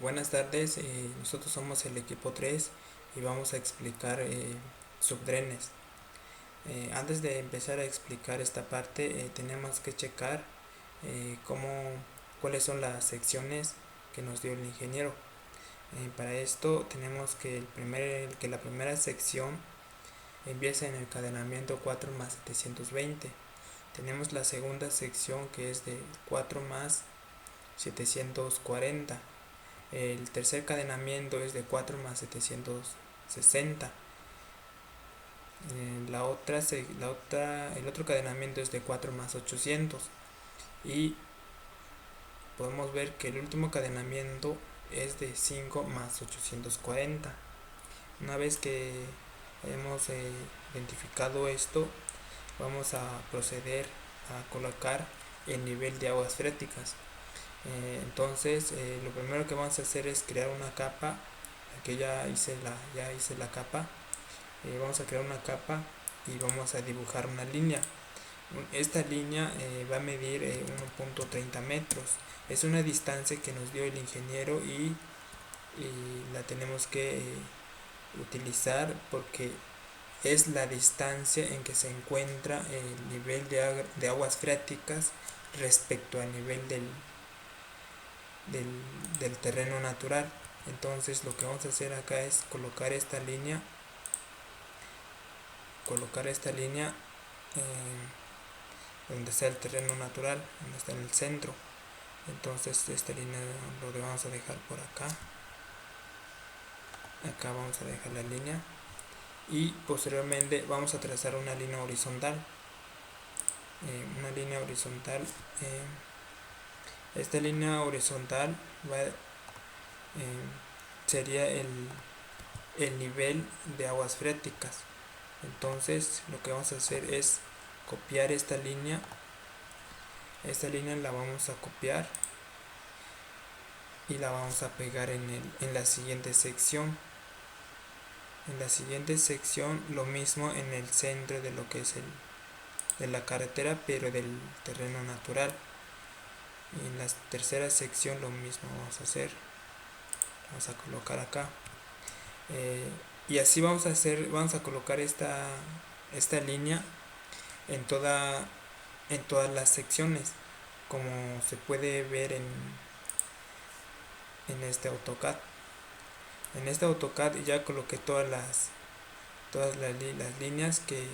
Buenas tardes, nosotros somos el equipo 3 y vamos a explicar subdrenes. Antes de empezar a explicar esta parte, tenemos que checar cuáles son las secciones que nos dio el ingeniero. Para esto tenemos que la primera sección empieza en el encadenamiento 4 más 720. Tenemos la segunda sección que es de 4 más 740. El tercer cadenamiento es de 4 más 760. El otro cadenamiento es de 4 más 800. Y podemos ver que el último cadenamiento es de 5 más 840. Una vez que hemos identificado esto, vamos a proceder a colocar el nivel de aguas freáticas. Entonces lo primero que vamos a hacer es crear una capa. Aquí ya hice la capa. Vamos a crear una capa y vamos a dibujar una línea. Esta línea va a medir 1.30 metros. Es una distancia que nos dio el ingeniero y la tenemos que utilizar porque es la distancia en que se encuentra el nivel de aguas freáticas respecto al nivel del terreno natural. Entonces lo que vamos a hacer acá es colocar esta línea donde está el terreno natural, donde está en el centro. Entonces esta línea lo vamos a dejar por acá. Acá vamos a dejar la línea y posteriormente vamos a trazar una línea horizontal. Esta línea horizontal sería el nivel de aguas freáticas. Entonces lo que vamos a hacer es copiar esta línea la vamos a copiar y la vamos a pegar en la siguiente sección. En la siguiente sección lo mismo en el centro de lo que es de la carretera, pero del terreno natural. Y en la tercera sección lo mismo vamos a hacer, vamos a colocar acá. Y así vamos a colocar esta línea en todas las secciones, como se puede ver en este AutoCAD. En este AutoCAD ya coloqué todas las líneas que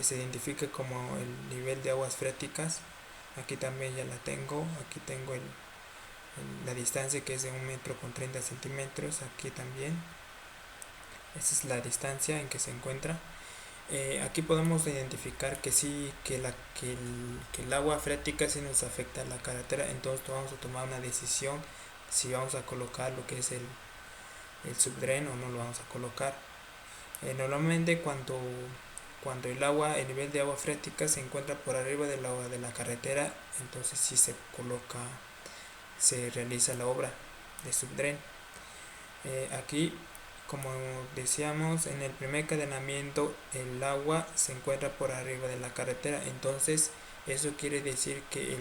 se identifique como el nivel de aguas freáticas. Aquí también ya la tengo. Aquí tengo la distancia, que es de 1 metro con 30 centímetros. Aquí también esa es la distancia en que se encuentra. Aquí podemos identificar que sí, que el agua freática sí nos afecta a la carretera. Entonces vamos a tomar una decisión si vamos a colocar lo que es el subdren o no lo vamos a colocar. Normalmente cuando el nivel de agua freática se encuentra por arriba del agua de la carretera, entonces sí se realiza la obra de subdren. Aquí, como decíamos, en el primer cadenamiento el agua se encuentra por arriba de la carretera, entonces eso quiere decir que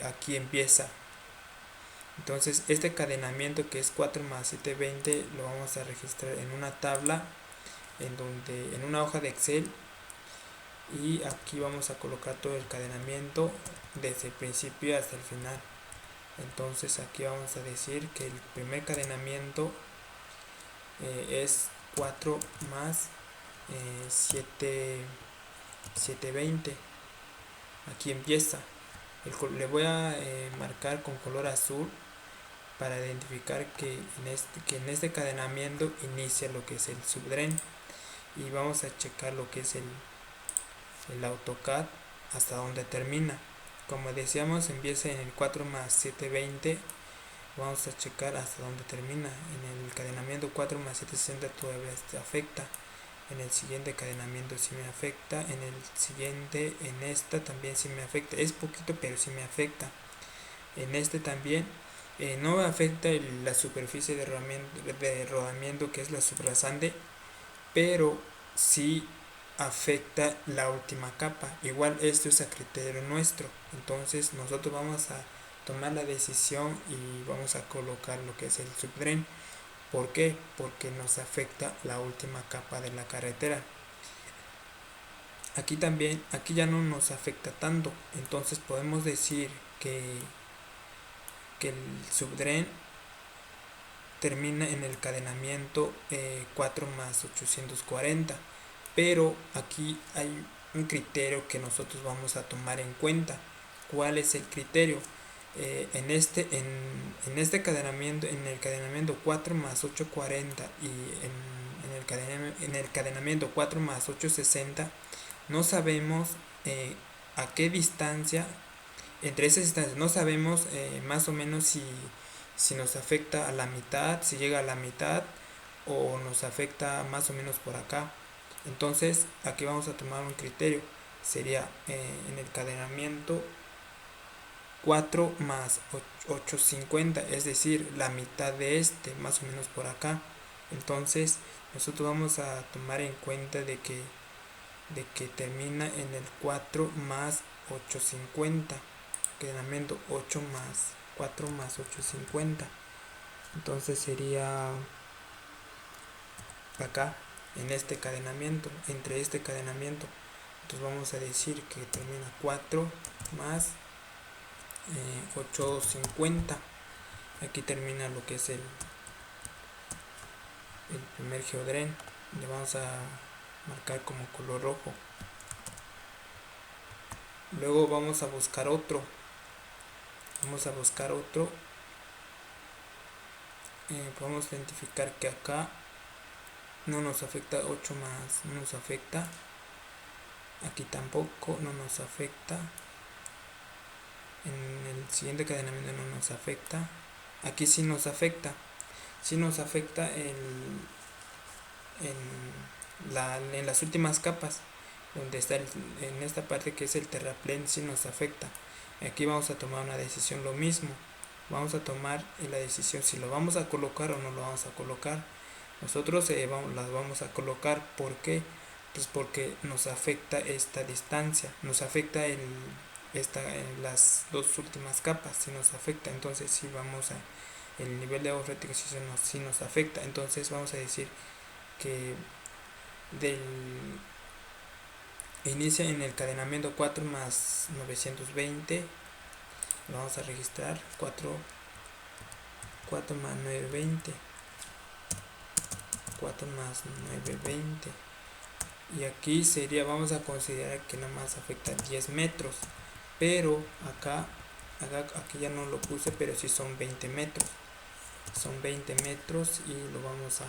aquí empieza. Entonces este cadenamiento, que es 4 más 720, lo vamos a registrar en una tabla, en una hoja de Excel, y aquí vamos a colocar todo el cadenamiento desde el principio hasta el final. Entonces aquí vamos a decir que el primer cadenamiento es 4 más 720. Aquí empieza. Le voy a marcar con color azul para identificar que en este cadenamiento inicia lo que es el subdren. Y vamos a checar lo que es el AutoCAD hasta donde termina. Como decíamos, empieza en el 4 más 720. Vamos a checar hasta donde termina. En el cadenamiento 4 más 760 todavía afecta. En el siguiente cadenamiento sí me afecta. En el siguiente, en esta también sí me afecta. Es poquito, pero sí me afecta. En este también no me afecta la superficie de rodamiento, que es la subrasante, pero sí afecta la última capa. Igual esto es a criterio nuestro. Entonces nosotros vamos a tomar la decisión y vamos a colocar lo que es el subdren. ¿Por qué? Porque nos afecta la última capa de la carretera. Aquí ya no nos afecta tanto, entonces podemos decir que el subdren termina en el cadenamiento 4 más 840, pero aquí hay un criterio que nosotros vamos a tomar en cuenta. ¿Cuál es el criterio? En este cadenamiento, en el cadenamiento 4 más 840 y en el cadenamiento 4 más 860, no sabemos a qué distancia, entre esas distancias, no sabemos más o menos si nos afecta a la mitad, si llega a la mitad o nos afecta más o menos por acá. Entonces aquí vamos a tomar un criterio, sería en el cadenamiento 4 más 850, es decir, la mitad de este, más o menos por acá. Entonces nosotros vamos a tomar en cuenta de que termina en el 4 más 850, cadenamiento 8 más 4 más 850. Entonces sería acá, en este cadenamiento, entre este cadenamiento. Entonces vamos a decir que termina 4 más 850. Aquí termina lo que es el primer geodren. Le vamos a marcar como color rojo. Luego vamos a buscar otro. Podemos identificar que acá no nos afecta 8 más, no nos afecta. Aquí tampoco, no nos afecta. En el siguiente cadenamiento no nos afecta. Aquí sí nos afecta. Sí nos afecta en las últimas capas, donde está en esta parte que es el terraplén, sí nos afecta. Aquí vamos a tomar una decisión, lo mismo. Vamos a tomar la decisión si lo vamos a colocar o no lo vamos a colocar. Nosotros las vamos a colocar. ¿Por qué? Pues porque nos afecta esta distancia, nos afecta en las dos últimas capas, si nos afecta. Entonces si vamos a el nivel de agua freática si nos afecta. Entonces vamos a decir que inicia en el cadenamiento 4 más 920. Lo vamos a registrar 4 más 920, 4 más 920, y aquí sería, vamos a considerar que nada más afecta 10 metros, pero aquí ya no lo puse, pero sí son 20 metros, y lo vamos a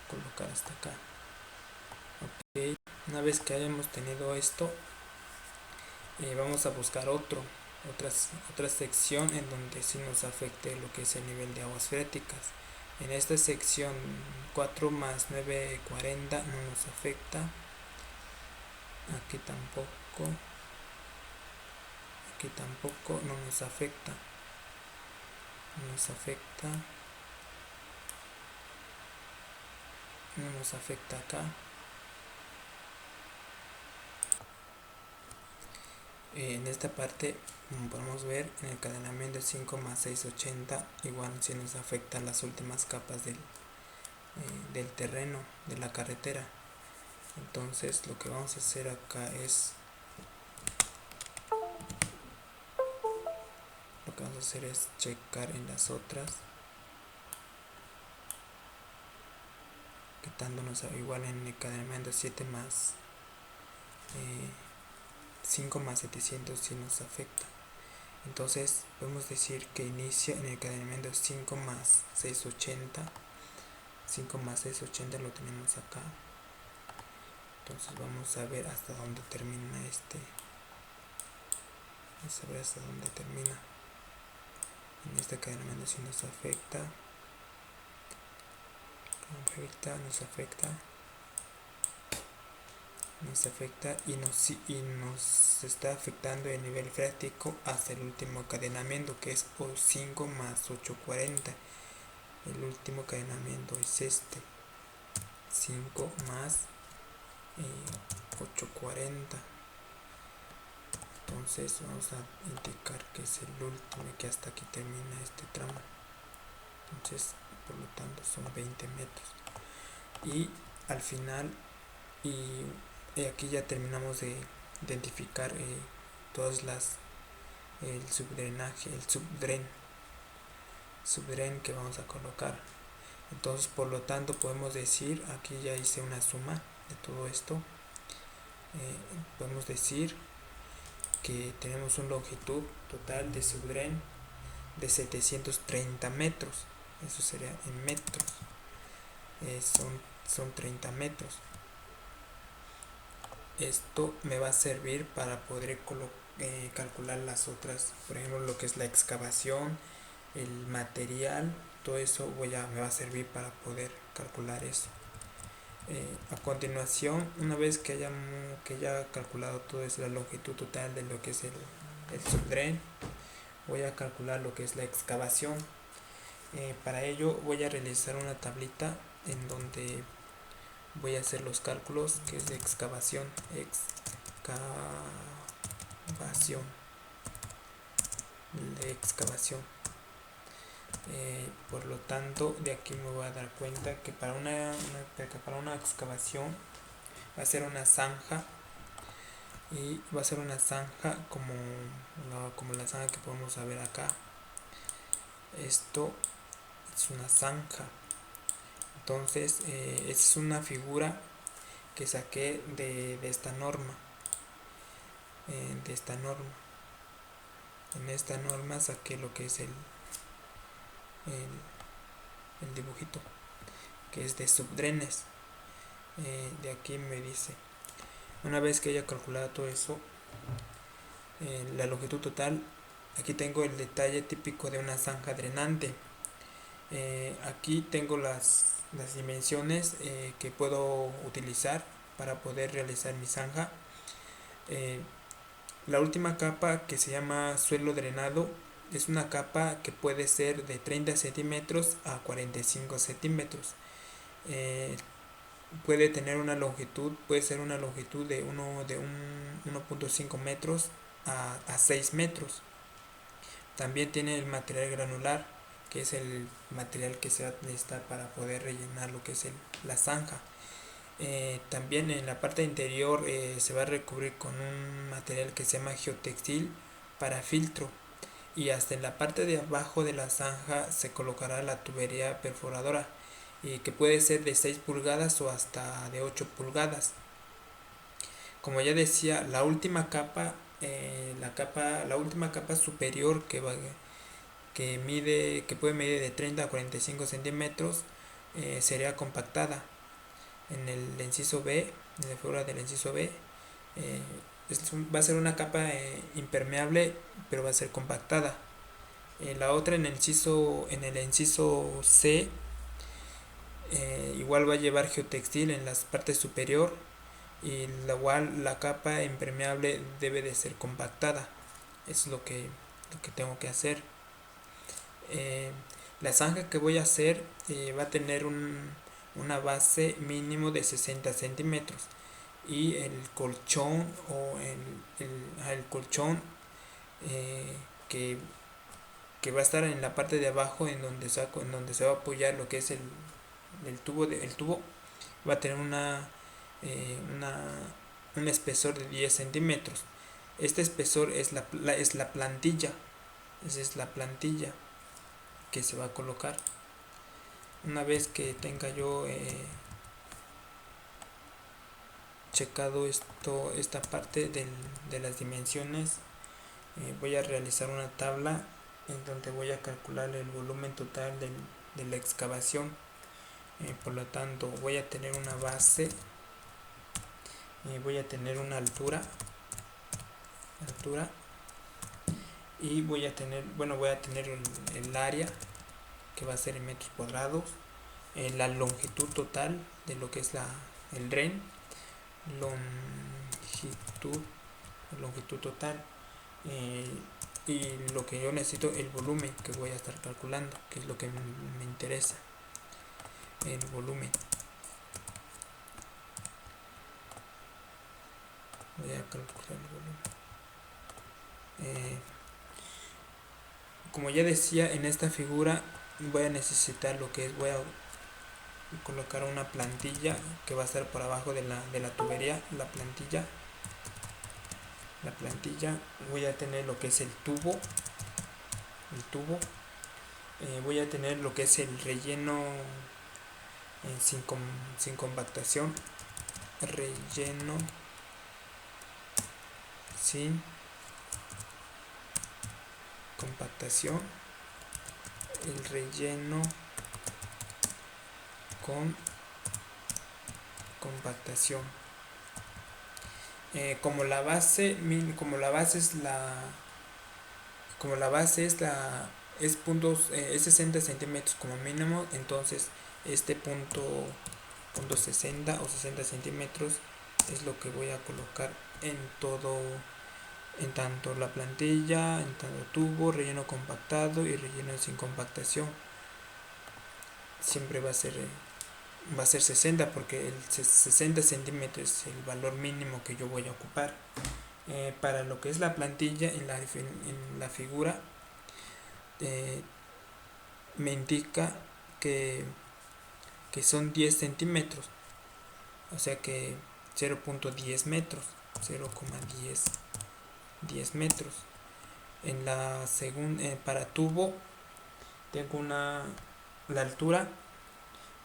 colocar hasta acá. Ok, una vez que hayamos tenido esto, vamos a buscar otra sección en donde sí nos afecte lo que es el nivel de aguas freáticas. En esta sección 4 más 940 no nos afecta. Aquí tampoco no nos afecta. No nos afecta acá. En esta parte, como podemos ver, en el cadenamiento 5 más 680 igual si nos afectan las últimas capas del terreno, de la carretera. Entonces lo que vamos a hacer acá es checar en las otras, quitándonos igual en el cadenamiento 7 más 5 más 700 si nos afecta. Entonces podemos decir que inicia en el cadenamiento 5 más 680. 5 más 680 lo tenemos acá. Entonces vamos a ver hasta dónde termina vamos a ver hasta dónde termina. En este cadenamiento si nos afecta. Nos afecta y nos está afectando el nivel freático hasta el último cadenamiento, que es 5 más 840. El último cadenamiento es este, 5 más 840. Entonces vamos a indicar que es el último, que hasta aquí termina este tramo. Entonces, por lo tanto, son 20 metros. Y al final, y aquí ya terminamos de identificar todas las, el subdrenaje, el subdren que vamos a colocar. Entonces, por lo tanto, podemos decir, aquí ya hice una suma de todo esto. Podemos decir que tenemos una longitud total de subdren de 730 metros. Eso sería en metros. Son 30 metros. Esto me va a servir para poder calcular las otras, por ejemplo, lo que es la excavación, el material, todo eso me va a servir para poder calcular eso. A continuación, una vez que haya calculado todo eso, la longitud total de lo que es el subdren, voy a calcular lo que es la excavación. Para ello voy a realizar una tablita en donde voy a hacer los cálculos, que es de excavación. Por lo tanto, de aquí me voy a dar cuenta que para una excavación va a ser una zanja, y va a ser una zanja como la zanja que podemos ver acá. Esto es una zanja. Entonces, es una figura que saqué de esta norma. En esta norma saqué lo que es el dibujito, que es de subdrenes. De aquí me dice, una vez que haya calculado todo eso, la longitud total, aquí tengo el detalle típico de una zanja drenante. Aquí tengo las dimensiones que puedo utilizar para poder realizar mi zanja. La última capa, que se llama suelo drenado, es una capa que puede ser de 30 centímetros a 45 centímetros. Puede tener una longitud, puede ser una longitud de 1.5 metros a 6 metros. También tiene el material granular, que es el material que se va a necesitar para poder rellenar lo que es la zanja. También en la parte interior se va a recubrir con un material que se llama geotextil para filtro, y hasta en la parte de abajo de la zanja se colocará la tubería perforadora, que puede ser de 6 pulgadas o hasta de 8 pulgadas. Como ya decía, la última capa superior que puede medir de 30 a 45 centímetros, sería compactada. En el inciso B, en la figura del inciso B, va a ser una capa impermeable, pero va a ser compactada. La otra en el inciso C, igual va a llevar geotextil en la parte superior, y la capa impermeable debe de ser compactada. Es lo que tengo que hacer. La zanja que voy a hacer va a tener una base mínimo de 60 centímetros, y el colchón el colchón que va a estar en la parte de abajo, en donde se va a apoyar lo que es el tubo, va a tener un espesor de 10 centímetros. Este espesor es la plantilla. Esa es la plantilla que se va a colocar. Una vez que tenga yo checado esta parte de las dimensiones, voy a realizar una tabla en donde voy a calcular el volumen total de la excavación. Por lo tanto, voy a tener una base, voy a tener una altura, y voy a tener el área, que va a ser en metros cuadrados, la longitud total de lo que es el dren, longitud total, y lo que yo necesito, el volumen que voy a estar calculando, que es lo que me interesa, el volumen. Voy a calcular el volumen. Como ya decía, en esta figura voy a necesitar lo que es, voy a colocar una plantilla que va a estar por abajo de la tubería. La plantilla, voy a tener lo que es el tubo, voy a tener lo que es el relleno sin compactación, relleno sin compactación, el relleno con compactación. Como la base es puntos, es 60 centímetros como mínimo, entonces este punto 60 o 60 centímetros es lo que voy a colocar en tanto la plantilla, en tanto tubo, relleno compactado y relleno sin compactación. Siempre va a ser 60, porque el 60 centímetros es el valor mínimo que yo voy a ocupar. Para lo que es la plantilla, en la figura me indica que son 10 centímetros, o sea que 0.10 metros, 0,10 metros. En la para tubo tengo la altura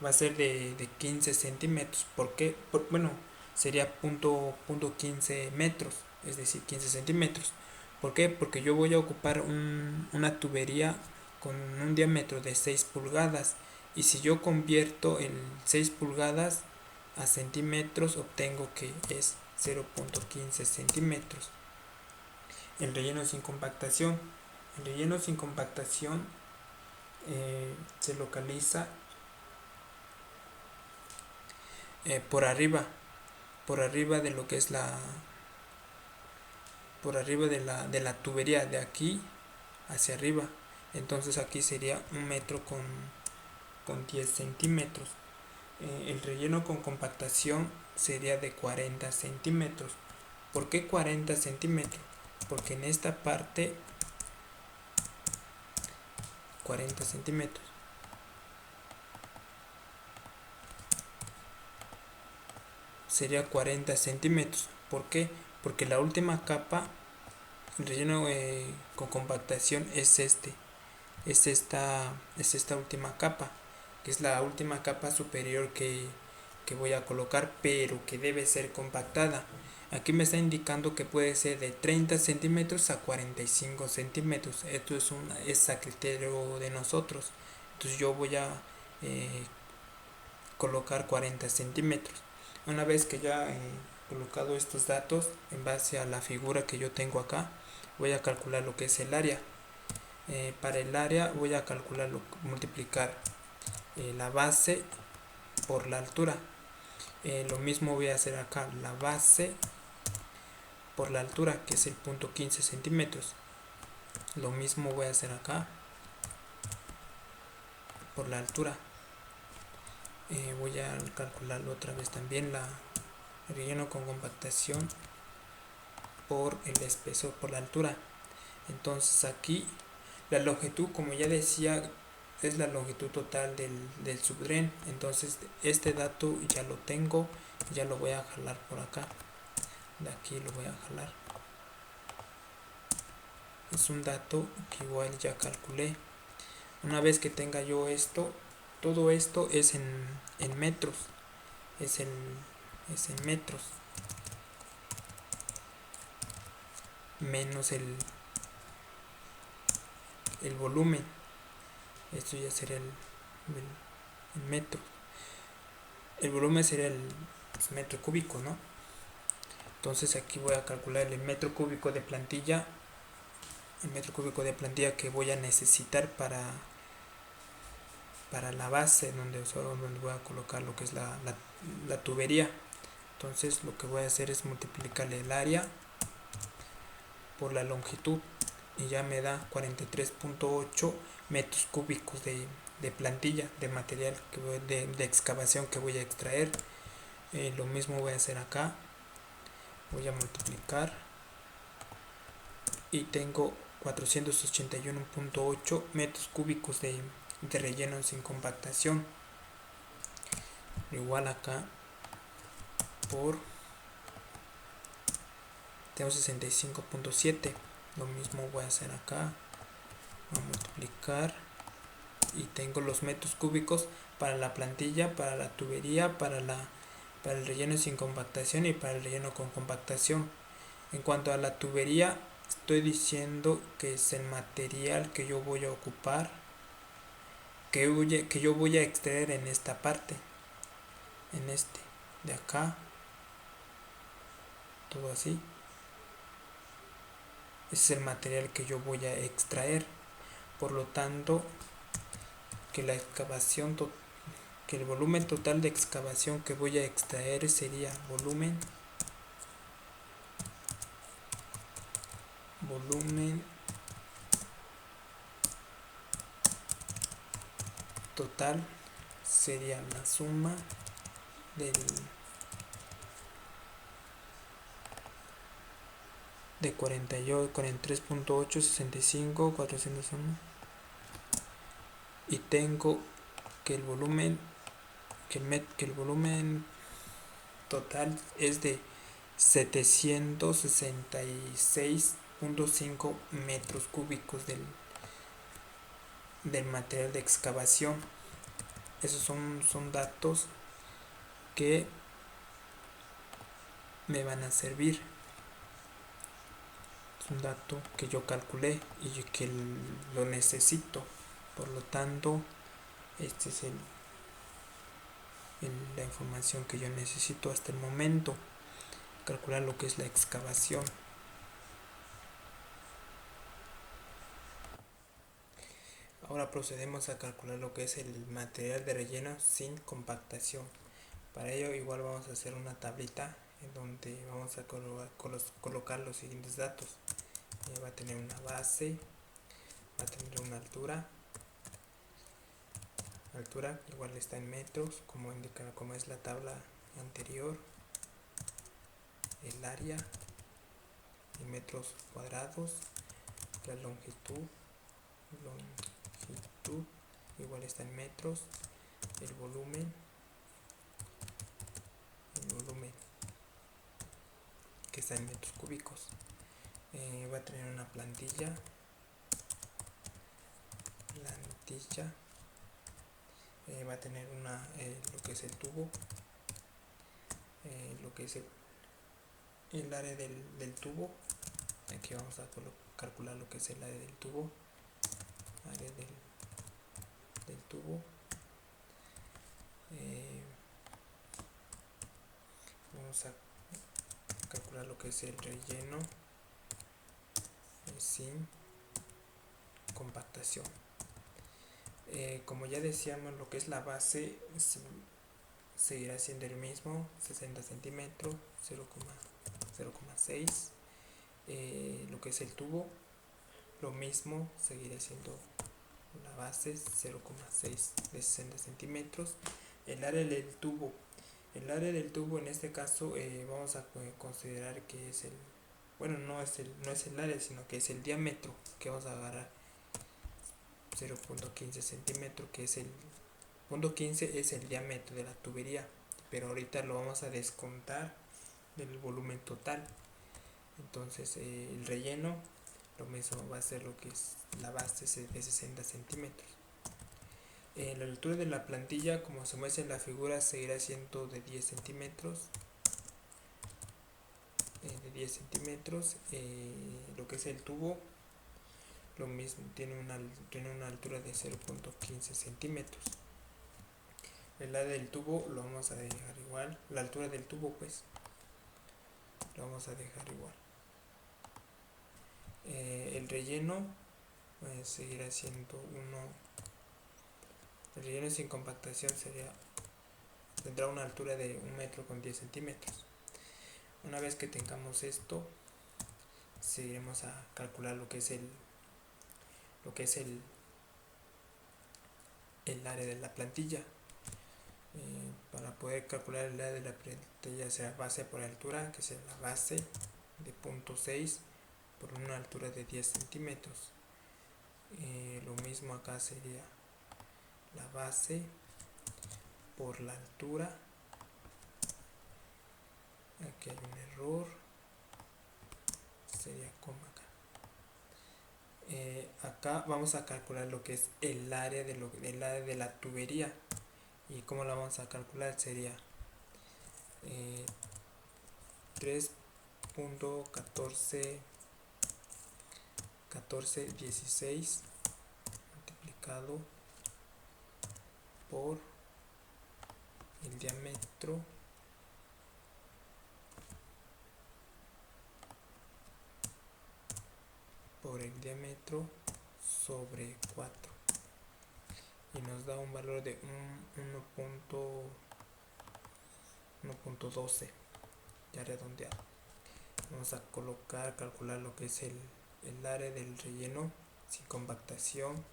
va a ser de 15 centímetros. ¿Por qué? Bueno, sería punto 15 metros, es decir, 15 centímetros. ¿Por qué? Porque yo voy a ocupar una tubería con un diámetro de 6 pulgadas. Y si yo convierto el 6 pulgadas a centímetros, obtengo que es 0.15 centímetros. El relleno sin compactación. El relleno sin compactación se localiza por arriba de lo que es por arriba de la tubería, de aquí hacia arriba. Entonces aquí sería 1 metro con 10 centímetros. El relleno con compactación sería de 40 centímetros. ¿Por qué 40 centímetros? Porque en esta parte 40 centímetros. Sería 40 centímetros. ¿Por qué? Porque la última capa, el relleno con compactación es esta última capa, que es la última capa superior que voy a colocar, pero que debe ser compactada. Aquí me está indicando que puede ser de 30 centímetros a 45 centímetros. Esto es a criterio de nosotros. Entonces yo voy a colocar 40 centímetros. Una vez que ya he colocado estos datos en base a la figura que yo tengo acá, voy a calcular lo que es el área. Para el área voy a multiplicar la base por la altura. Lo mismo voy a hacer acá, la base por la altura, que es el punto 15 centímetros. Lo mismo voy a hacer acá por la altura. Voy a calcularlo otra vez también, el relleno con compactación por el espesor, por la altura. Entonces aquí la longitud, como ya decía, es la longitud total del subdren. Entonces este dato ya lo tengo, ya lo voy a jalar por acá. De aquí lo voy a jalar. Es un dato que igual ya calculé. Una vez que tenga yo esto, todo esto es en metros. Es en metros. Menos el volumen. Esto ya sería el metro. El volumen sería el metro cúbico, ¿no? Entonces aquí voy a calcular el metro cúbico de plantilla. El metro cúbico de plantilla que voy a necesitar para la base donde voy a colocar lo que es la tubería. Entonces lo que voy a hacer es multiplicarle el área por la longitud y ya me da 43.8 metros cúbicos de plantilla, de material de excavación que voy a extraer. Lo mismo voy a hacer acá. Voy a multiplicar y tengo 481.8 metros cúbicos de relleno sin compactación. Igual acá por tengo 65.7. Lo mismo voy a hacer acá. Voy a multiplicar y tengo los metros cúbicos para la plantilla, para la tubería, para el relleno sin compactación y para el relleno con compactación. En cuanto a la tubería, estoy diciendo que es el material que yo voy a ocupar, que yo voy a extraer en esta parte, en este de acá, todo así. Ese es el material que yo voy a extraer. Por lo tanto, que la excavación que el volumen total de excavación que voy a extraer sería volumen total sería la suma del de 43.8, 65, 401 y tengo que el volumen que el volumen total es de 766.5 metros cúbicos del material de excavación. Esos son datos que me van a servir. Es un dato que yo calculé y que lo necesito. Por lo tanto, este es la información que yo necesito hasta el momento. Calcular lo que es la excavación. Ahora procedemos a calcular lo que es el material de relleno sin compactación. Para ello igual vamos a hacer una tablita en donde vamos a colocar los siguientes datos. Va a tener una base, va a tener una altura igual está en metros como es la tabla anterior, el área en metros cuadrados, la longitud igual está en metros, el volumen que está en metros cúbicos. Va a tener una plantilla va a tener lo que es el tubo, lo que es el área del tubo. Aquí vamos a calcular lo que es el área del tubo, vamos a calcular lo que es el relleno sin compactación. Como ya decíamos, lo que es la base seguirá siendo el mismo, 60 centímetros, 0,6. Lo que es el tubo, lo mismo, seguirá siendo la base 0,6 de 60 centímetros. El área del tubo en este caso vamos a considerar que es no es el área, sino que es el diámetro que vamos a agarrar, 0.15 centímetros, que es el punto 15 es el diámetro de la tubería, pero ahorita lo vamos a descontar del volumen total. Entonces el relleno lo mismo va a ser lo que es la base de 60 centímetros. La altura de la plantilla, como se muestra en la figura, seguirá siendo de 10 centímetros. Lo que es el tubo, lo mismo, tiene una altura de 0.15 centímetros. El área del tubo lo vamos a dejar igual, la altura del tubo pues lo vamos a dejar igual. El relleno seguirá siendo el relleno sin compactación tendrá una altura de 1 metro con 10 centímetros. Una vez que tengamos esto, seguiremos a calcular lo que es el área de la plantilla. Para poder calcular el área de la plantilla será base por altura, que será la base de 0.6 por una altura de 10 centímetros. Lo mismo acá sería la base por la altura. Aquí hay un error, sería coma acá. Acá vamos a calcular lo que es el área de la tubería. Y cómo la vamos a calcular sería 3.1416 multiplicado por el diámetro sobre 4, y nos da un valor de 1.12 ya redondeado. Vamos a calcular lo que es el área del relleno sin compactación,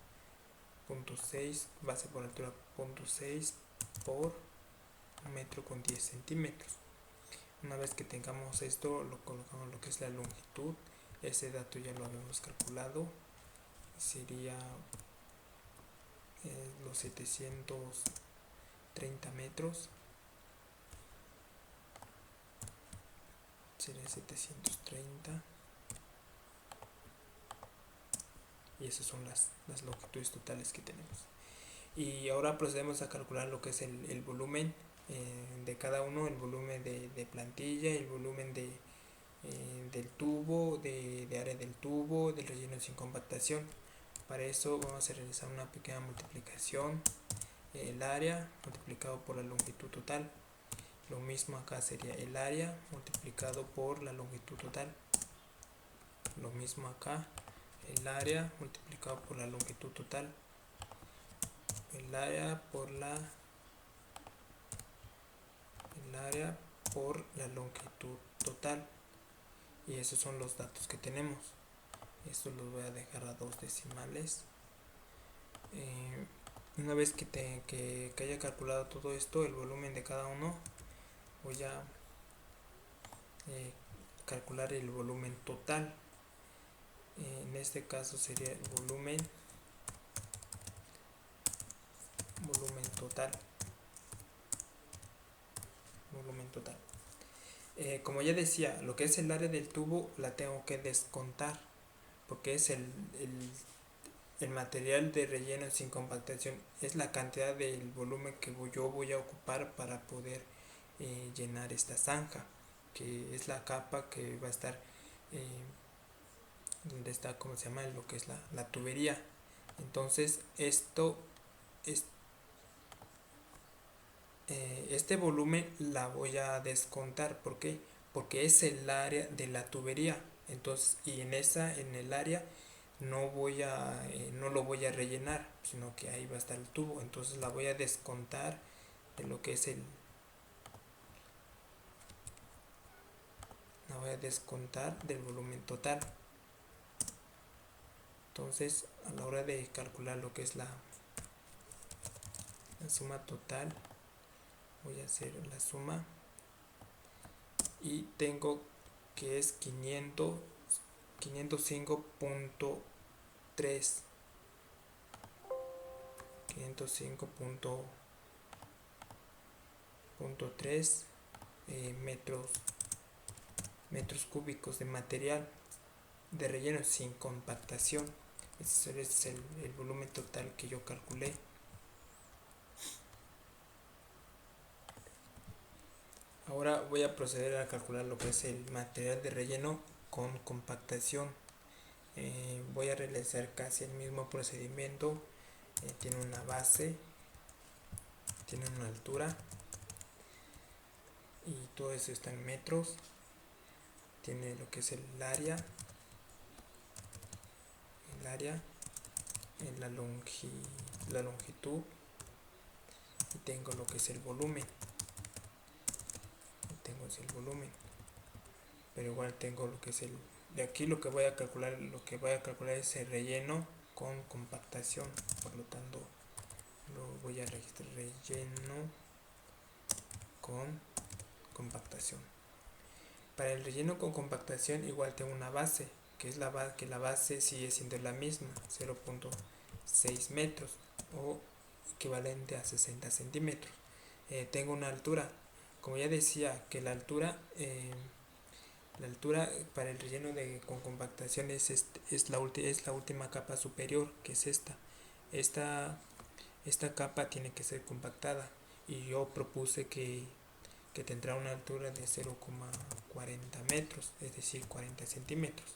0.6, base por altura 0.6 por 1 metro con 10 centímetros. Una vez que tengamos esto, lo colocamos lo que es la longitud. Ese dato ya lo habíamos calculado, sería los 730 metros, sería 730, y esas son las longitudes totales que tenemos. Y ahora procedemos a calcular lo que es el volumen de cada uno, el volumen de plantilla, el volumen del tubo, de área del tubo, del relleno sin compactación. Para eso vamos a realizar una pequeña multiplicación, el área multiplicado por la longitud total. Lo mismo acá sería el área multiplicado por la longitud total. Lo mismo acá, el área multiplicado por la longitud total. El área por la longitud total. Y esos son los datos que tenemos. Esto los voy a dejar a 2 decimales. Una vez que haya calculado todo esto, el volumen de cada uno, voy a calcular el volumen total. En este caso sería el volumen total. Como ya decía, lo que es el área del tubo la tengo que descontar, porque es el material de relleno sin compactación, es la cantidad del volumen que yo voy a ocupar para poder llenar esta zanja, que es la capa que va a estar donde está, como se llama, lo que es la tubería. Entonces este volumen la voy a descontar. ¿Por qué? Porque es el área de la tubería. Entonces, y en el área no lo voy a rellenar, sino que ahí va a estar el tubo. Entonces la voy a descontar de lo que es la voy a descontar del volumen total. Entonces, a la hora de calcular lo que es la suma total, voy a hacer la suma y tengo que es 505.3 metros cúbicos de material de relleno sin compactación. Ese es el volumen total que yo calculé. Ahora voy a proceder a calcular lo que es el material de relleno con compactación. Voy a realizar casi el mismo procedimiento. Tiene una base, tiene una altura, y todo eso está en metros. Tiene lo que es el área, en la longitud, y tengo lo que es el volumen. Pero igual tengo lo que es de aquí lo que voy a calcular es el relleno con compactación. Por lo tanto, lo voy a registrar relleno con compactación. Para el relleno con compactación igual tengo una base, que es que la base sigue siendo la misma, 0.6 metros o equivalente a 60 centímetros. Tengo una altura, como ya decía, que la altura para el relleno con compactación es la última capa superior, que es esta. Esta capa tiene que ser compactada y yo propuse que tendrá una altura de 0,40 metros, es decir, 40 centímetros.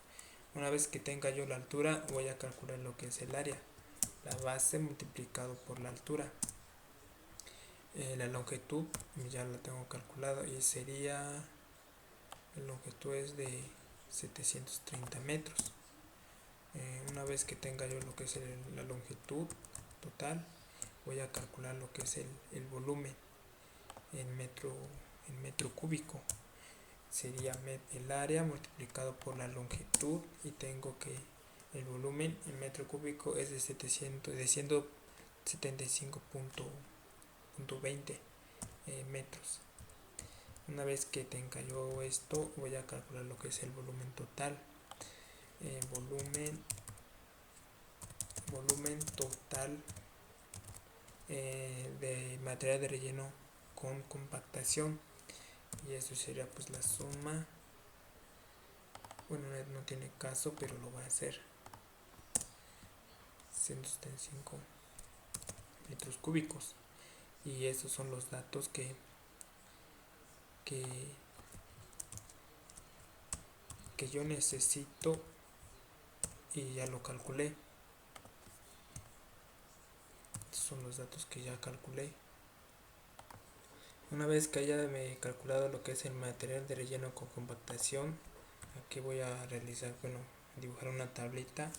Una vez que tenga yo la altura, voy a calcular lo que es el área, la base multiplicado por la altura. La longitud ya la tengo calculado y sería, la longitud es de 730 metros. Una vez que tenga yo lo que es la longitud total, voy a calcular lo que es el volumen en metro cúbico. Sería el área multiplicado por la longitud y tengo que el volumen en metro cúbico es de 175.20 metros. Una vez que tenga yo esto, voy a calcular lo que es el volumen total. Volumen total de material de relleno con compactación, y eso sería pues la suma. Bueno, no tiene caso, pero lo voy a hacer. 175 metros cúbicos, y esos son los datos que yo necesito y ya lo calculé. Son los datos que ya calculé. Una vez que haya calculado lo que es el material de relleno con compactación, aquí voy a realizar, dibujar una tablita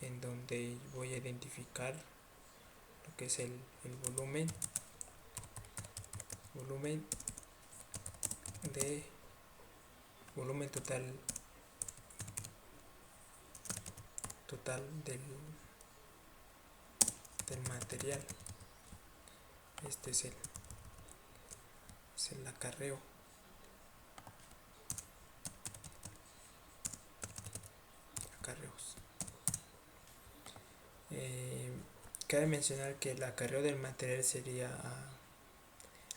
en donde voy a identificar lo que es el volumen volumen total del material. Este es el acarreos. Cabe mencionar que el acarreo del material sería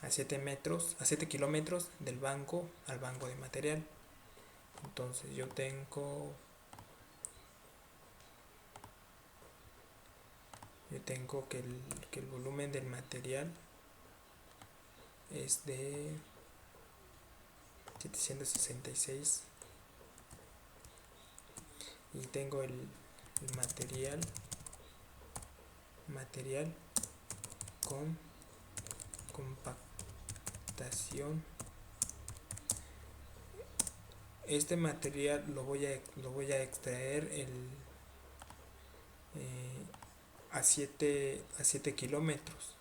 a 7 kilómetros del banco al banco de material. Entonces yo tengo que el volumen del material es de 766 y tengo el material con compactación. Este material lo voy a extraer a 7 kilómetros,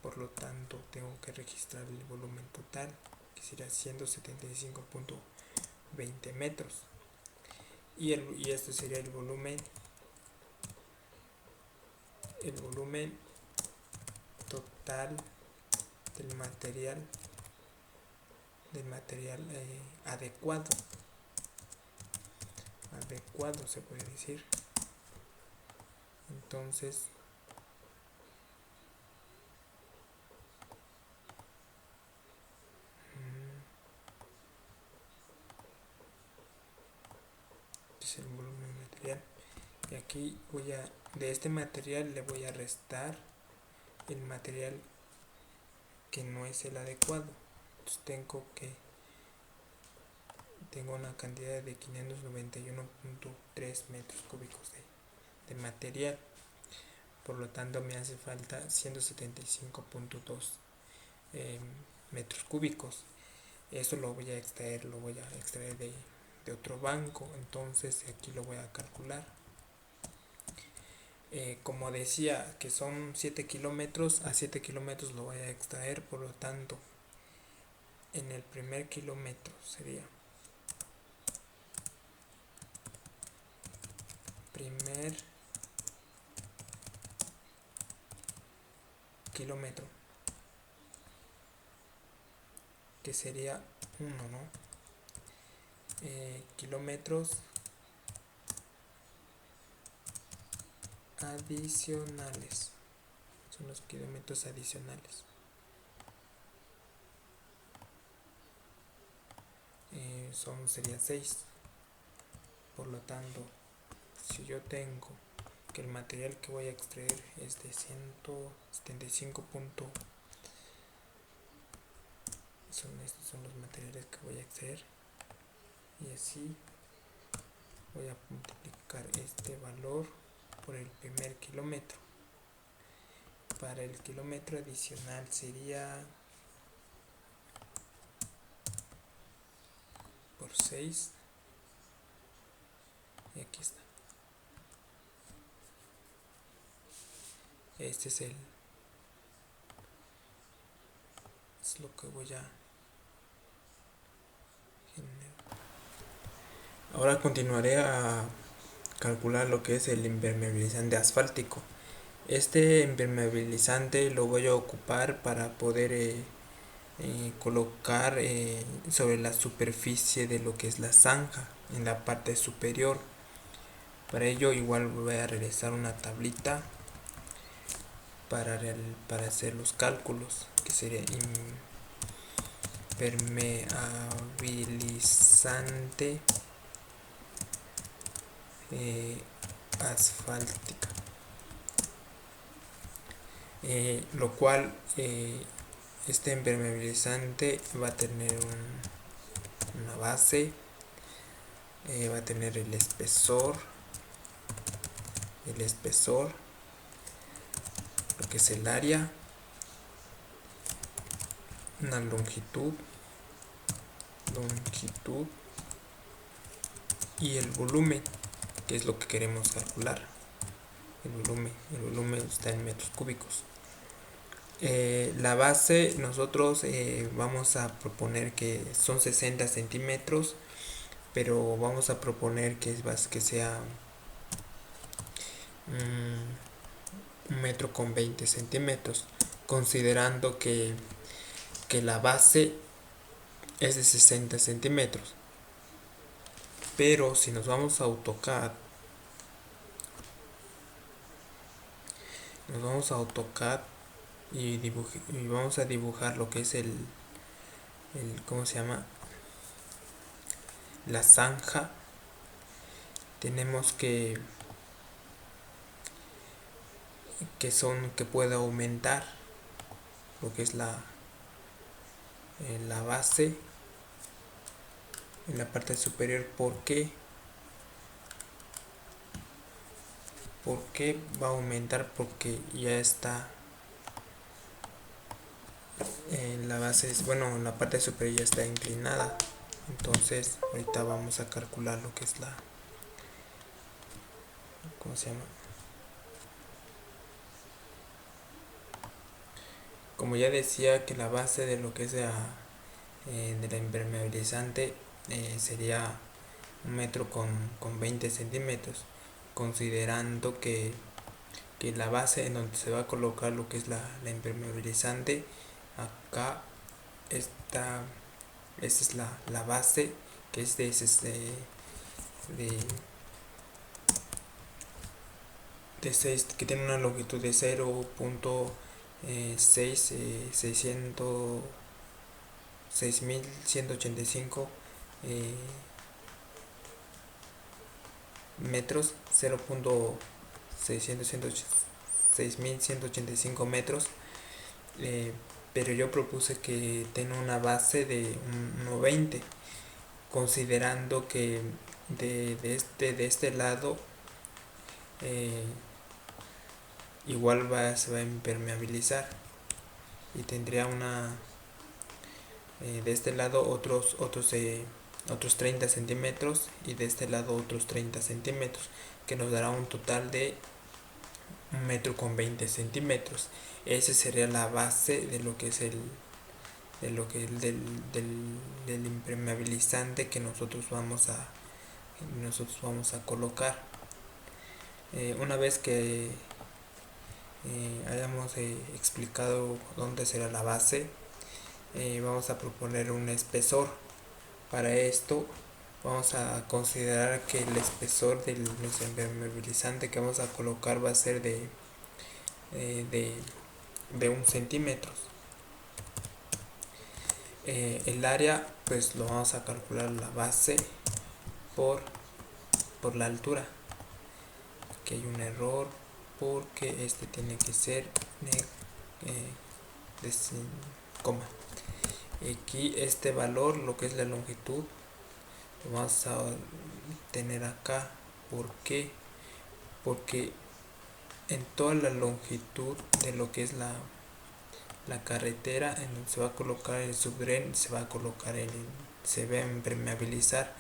por lo tanto tengo que registrar el volumen total, que será 175.20 metros, y este sería el volumen total del material adecuado se puede decir. Entonces es el volumen material, y aquí de este material le voy a restar el material que no es el adecuado. Entonces tengo una cantidad de 591.3 metros cúbicos de material, por lo tanto me hace falta 175.2 metros cúbicos. Eso lo voy a extraer de otro banco, entonces aquí lo voy a calcular. Como decía que son 7 kilómetros, a 7 kilómetros lo voy a extraer, por lo tanto en el primer kilómetro sería primer kilómetro, que sería 1, ¿no? Kilómetros adicionales. Son los kilómetros adicionales. Sería 6. Por lo tanto, si yo tengo que el material que voy a extraer es de 175 puntos, estos son los materiales que voy a extraer, y así voy a multiplicar este valor por el primer kilómetro. Para el kilómetro adicional sería por 6, y aquí está. Este es lo que voy a generar. Ahora continuaré a calcular lo que es el impermeabilizante asfáltico. Este impermeabilizante lo voy a ocupar para poder colocar sobre la superficie de lo que es la zanja en la parte superior. Para ello igual voy a realizar una tablita para hacer los cálculos, que sería impermeabilizante asfáltica, lo cual este impermeabilizante va a tener una base, va a tener el espesor, lo que es el área, una longitud y el volumen, que es lo que queremos calcular. El volumen está en metros cúbicos. La base nosotros vamos a proponer que son 60 centímetros, pero vamos a proponer que sea 1 metro con 20 centímetros, considerando que la base es de 60 centímetros. Pero si nos vamos a AutoCAD, y vamos a dibujar lo que es ¿cómo se llama? La zanja. Tenemos que pueda aumentar lo que es la base en la parte superior. ¿Por qué va a aumentar? Porque ya está la base, la parte superior ya está inclinada. Entonces ahorita vamos a calcular lo que es ¿cómo se llama? Como ya decía, que la base de lo que es de la impermeabilizante sería 1 metro con 20 centímetros, considerando que la base en donde se va a colocar lo que es la impermeabilizante, acá está, esta es la base, que es de 6, que tiene una longitud de 0.6185 metros, 0.6185 metros, pero yo propuse que tenga una base de 1.20, considerando que de este lado igual se va a impermeabilizar, y tendría de este lado otros 30 centímetros, y de este lado otros 30 centímetros, que nos dará un total de 1 metro con 20 centímetros. Esa sería la base de lo que es del impermeabilizante que nosotros vamos a colocar. Una vez que hayamos explicado dónde será la base, vamos a proponer un espesor. Para esto vamos a considerar que el espesor del nuestro impermeabilizante que vamos a colocar va a ser de 1 centímetro. El área pues lo vamos a calcular la base por la altura. Aquí hay un error porque este tiene que ser de coma. Aquí este valor, lo que es la longitud, lo vamos a tener acá. ¿Por qué? Porque en toda la longitud de lo que es la carretera, en donde se va a colocar el subdren, se va a colocar se va a impermeabilizar.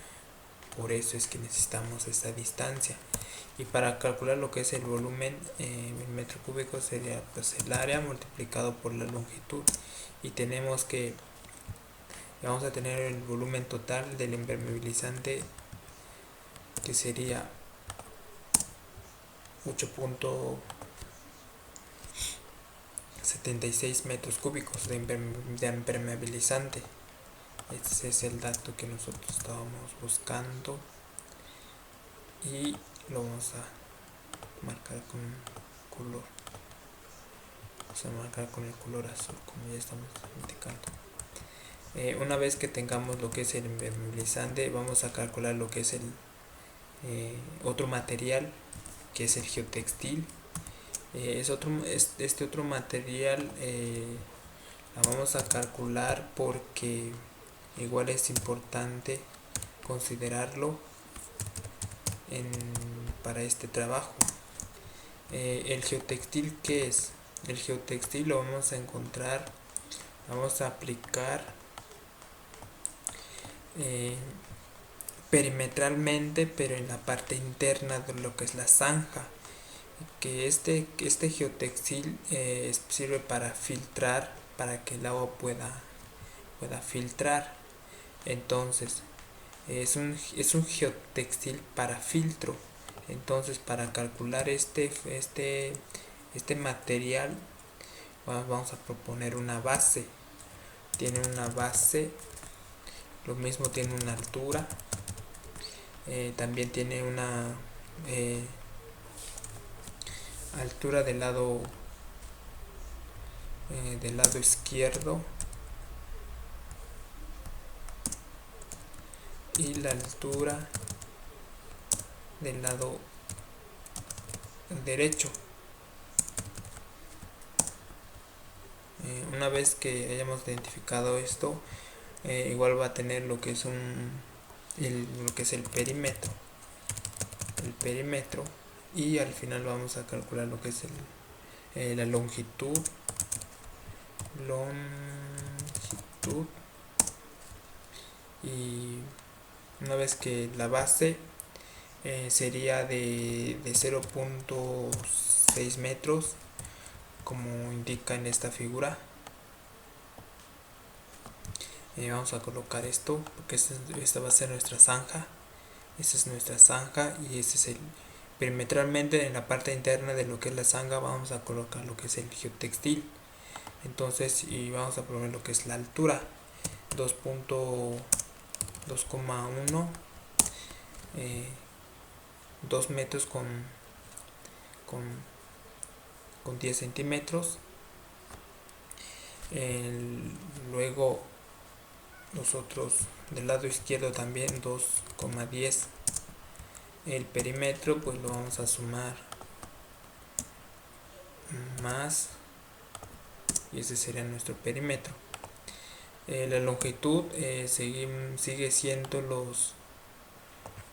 Por eso es que necesitamos esta distancia. Y para calcular lo que es el volumen en metro cúbico sería pues el área multiplicado por la longitud, y tenemos que vamos a tener el volumen total del impermeabilizante, que sería 8.76 metros cúbicos de impermeabilizante. Este es el dato que nosotros estábamos buscando y lo vamos a marcar con color. Vamos a marcar con el color azul, como ya estamos indicando. Una vez que tengamos lo que es el impermeabilizante, vamos a calcular lo que es el otro material, que es el geotextil. Este otro material la vamos a calcular porque igual es importante considerarlo para este trabajo. El geotextil, ¿qué es? El geotextil lo vamos a encontrar, vamos a aplicar perimetralmente, pero en la parte interna de lo que es la zanja, que este geotextil sirve para filtrar, para que el agua pueda filtrar. Entonces es un geotextil para filtro. Entonces, para calcular este material, vamos a proponer una base. Tiene una base, lo mismo tiene una altura, también tiene una altura del lado izquierdo, y la altura del lado derecho. Una vez que hayamos identificado esto, igual va a tener lo que es lo que es el perímetro, y al final vamos a calcular lo que es la longitud, y una vez que la base sería de 0.6 metros, como indica en esta figura. Vamos a colocar esto porque esta va a ser nuestra zanja. Esta es nuestra zanja, y este es perimetralmente en la parte interna de lo que es la zanja vamos a colocar lo que es el geotextil. Entonces, y vamos a poner lo que es la altura, 2.1, 2 metros con 10 centímetros. Luego nosotros del lado izquierdo también 2,10. El perímetro pues lo vamos a sumar más, y ese sería nuestro perímetro. La longitud sigue siendo los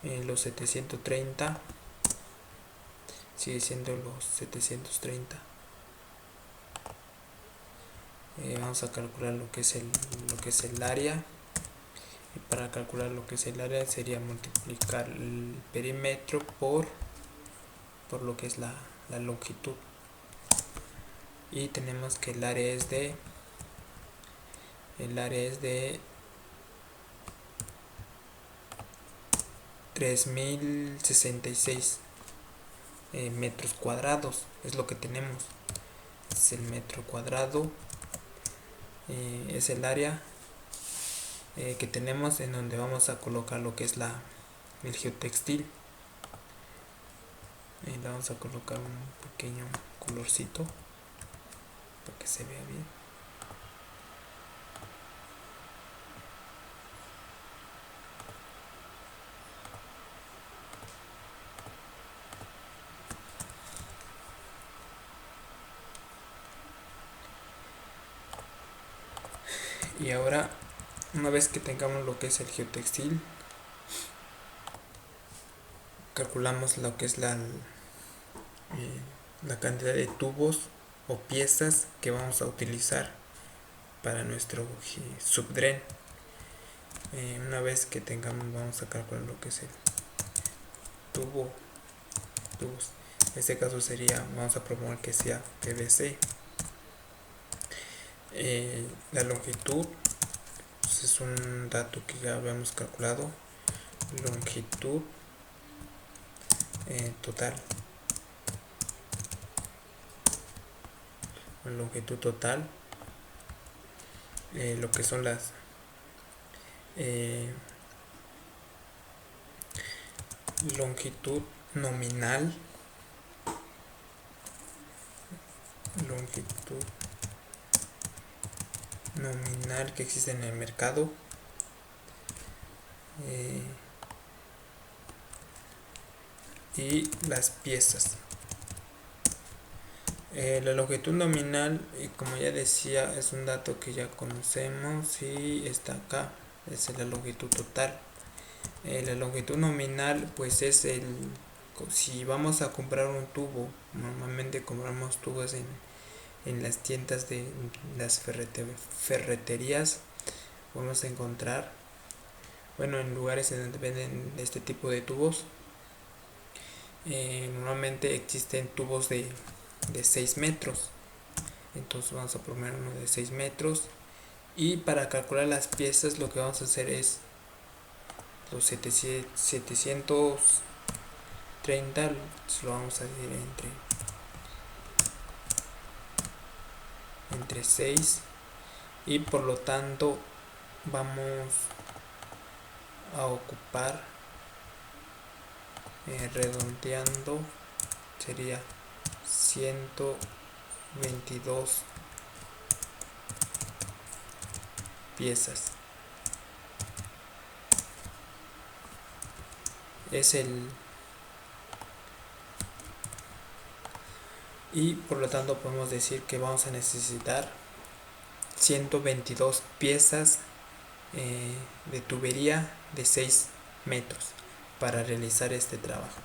730, sigue siendo los 730. Vamos a calcular lo que es el área, y para calcular lo que es el área sería multiplicar el perímetro por lo que es la longitud, y tenemos que el área es de 3066 metros cuadrados. Es lo que tenemos, es el metro cuadrado, es el área, que tenemos, en donde vamos a colocar lo que es el geotextil. Le vamos a colocar un pequeño colorcito para que se vea bien. Y ahora, una vez que tengamos lo que es el geotextil, calculamos lo que es la cantidad de tubos o piezas que vamos a utilizar para nuestro subdren. Una vez que tengamos, vamos a calcular lo que es el tubos. En este caso sería, vamos a proponer que sea PVC. La longitud, pues es un dato que ya habíamos calculado. Longitud total. Longitud total. Lo que son las longitud nominal. Longitud nominal que existe en el mercado. Y las piezas. La longitud nominal, como ya decía, es un dato que ya conocemos y está acá, es la longitud total. La longitud nominal pues es si vamos a comprar un tubo, normalmente compramos tubos en las tiendas de las ferreterías, vamos a encontrar, bueno, en lugares en donde venden este tipo de tubos, normalmente existen tubos de 6 metros. Entonces vamos a poner uno de 6 metros. Y para calcular las piezas, lo que vamos a hacer es los 730 lo vamos a dividir entre 6. Y por lo tanto vamos a ocupar, redondeando, sería 122 piezas. Y por lo tanto podemos decir que vamos a necesitar 122 piezas de tubería de 6 metros para realizar este trabajo.